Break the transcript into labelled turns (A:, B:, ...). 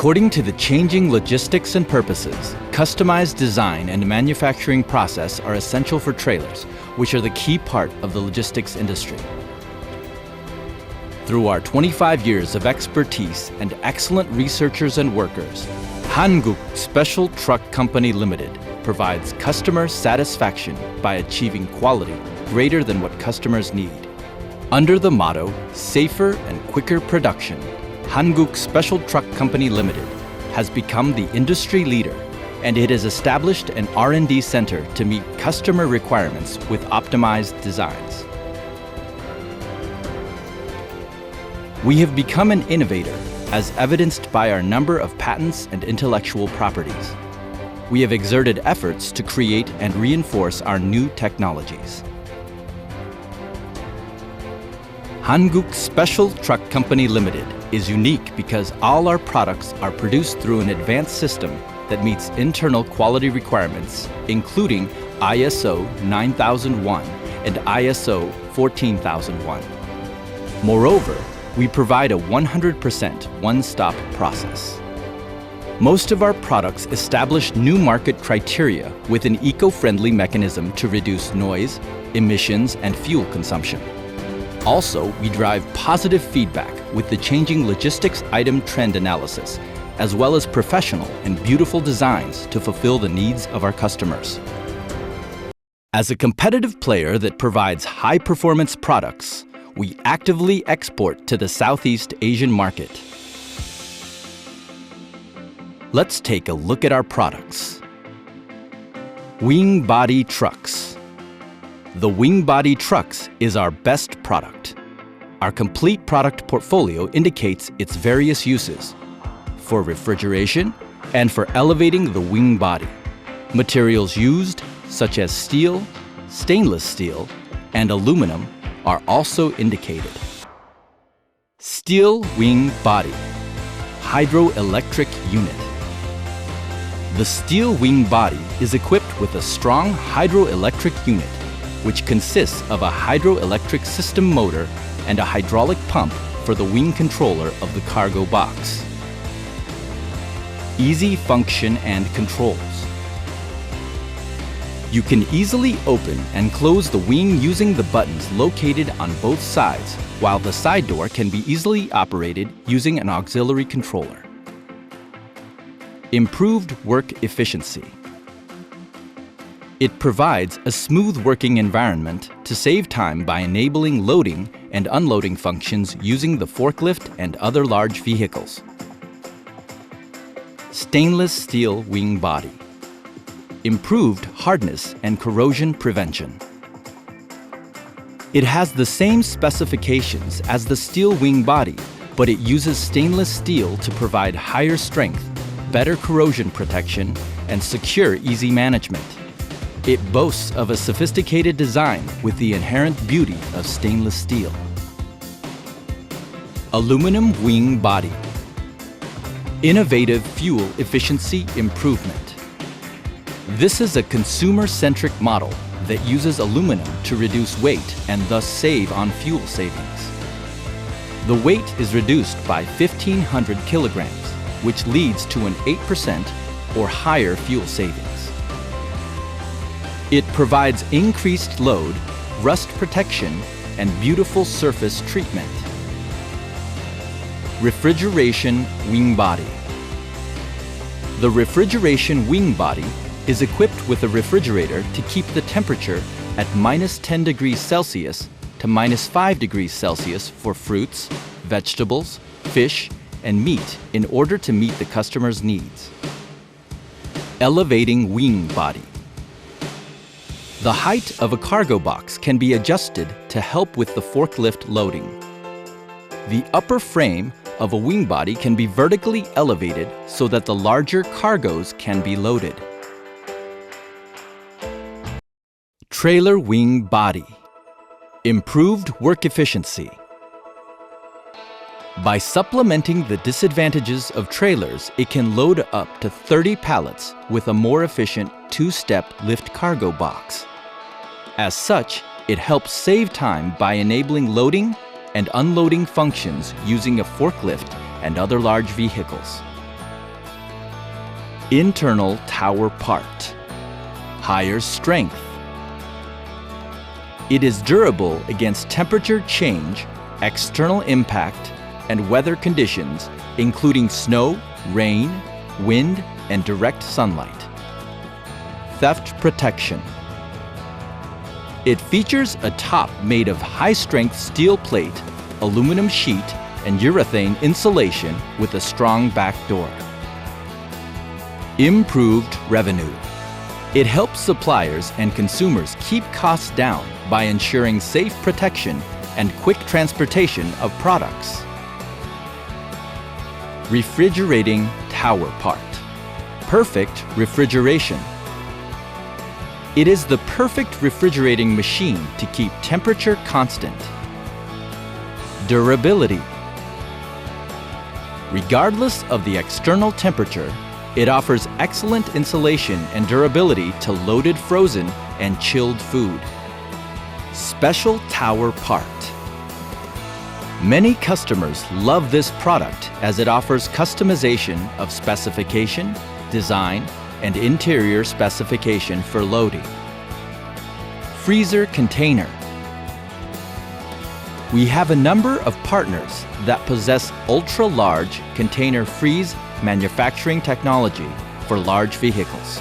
A: According to the changing logistics and purposes, customized design and manufacturing process are essential for trailers, which are the key part of the logistics industry. Through our 25 years of expertise and excellent researchers and workers, Hankook Special Truck Company Limited provides customer satisfaction by achieving quality greater than what customers need. Under the motto, Safer and Quicker Production, Hankook Special Truck Company Limited has become the industry leader, and it has established an R&D center to meet customer requirements with optimized designs. We have become an innovator, as evidenced by our number of patents and intellectual properties. We have exerted efforts to create and reinforce our new technologies. Hankook Special Truck Company Limited is unique because all our products are produced through an advanced system that meets internal quality requirements, including ISO 9001 and ISO 14001. Moreover, we provide a 100% one-stop process. Most of our products establish new market criteria with an eco-friendly mechanism to reduce noise, emissions, and fuel consumption. Also, we drive positive feedback with the changing logistics item trend analysis, as well as professional and beautiful designs to fulfill the needs of our customers. As a competitive player that provides high-performance products, we actively export to the Southeast Asian market. Let's take a look at our products. Wing Body Trucks. The Wing Body Trucks is our best product. Our complete product portfolio indicates its various uses for refrigeration and for elevating the wing body. Materials used, such as steel, stainless steel, and aluminum, are also indicated. Steel Wing Body Hydroelectric Unit. The steel wing body is equipped with a strong hydroelectric unit, which consists of a hydroelectric system motor and a hydraulic pump for the wing controller of the cargo box. Easy function and controls. You can easily open and close the wing using the buttons located on both sides, while the side door can be easily operated using an auxiliary controller. Improved work efficiency. It provides a smooth working environment to save time by enabling loading and unloading functions using the forklift and other large vehicles. Stainless steel wing body. Improved hardness and corrosion prevention. It has the same specifications as the steel wing body, but it uses stainless steel to provide higher strength, better corrosion protection, and secure easy management. It boasts of a sophisticated design with the inherent beauty of stainless steel. Aluminum wing body. Innovative fuel efficiency improvement. This is a consumer-centric model that uses aluminum to reduce weight and thus save on fuel savings. The weight is reduced by 1,500 kilograms, which leads to an 8% or higher fuel savings. It provides increased load, rust protection, and beautiful surface treatment. Refrigeration wing body. The refrigeration wing body is equipped with a refrigerator to keep the temperature at -10 degrees Celsius to -5 degrees Celsius for fruits, vegetables, fish, and meat in order to meet the customer's needs. Elevating wing body. The height of a cargo box can be adjusted to help with the forklift loading. The upper frame of a wing body can be vertically elevated so that the larger cargoes can be loaded. Trailer wing body. Improved work efficiency. By supplementing the disadvantages of trailers, it can load up to 30 pallets with a more efficient two-step lift cargo box. As such, it helps save time by enabling loading and unloading functions using a forklift and other large vehicles. Internal tower part. Higher strength. It is durable against temperature change, external impact, and weather conditions, including snow, rain, wind, and direct sunlight. Theft protection. It features a top made of high-strength steel plate, aluminum sheet, and urethane insulation with a strong back door. Improved revenue. It helps suppliers and consumers keep costs down by ensuring safe protection and quick transportation of products. Refrigerating tower part. Perfect refrigeration. It is the perfect refrigerating machine to keep temperature constant. Durability. Regardless of the external temperature, it offers excellent insulation and durability to loaded frozen and chilled food. Special tower part. Many customers love this product as it offers customization of specification, design, and interior specification for loading. Freezer container. We have a number of partners that possess ultra-large container freeze manufacturing technology for large vehicles.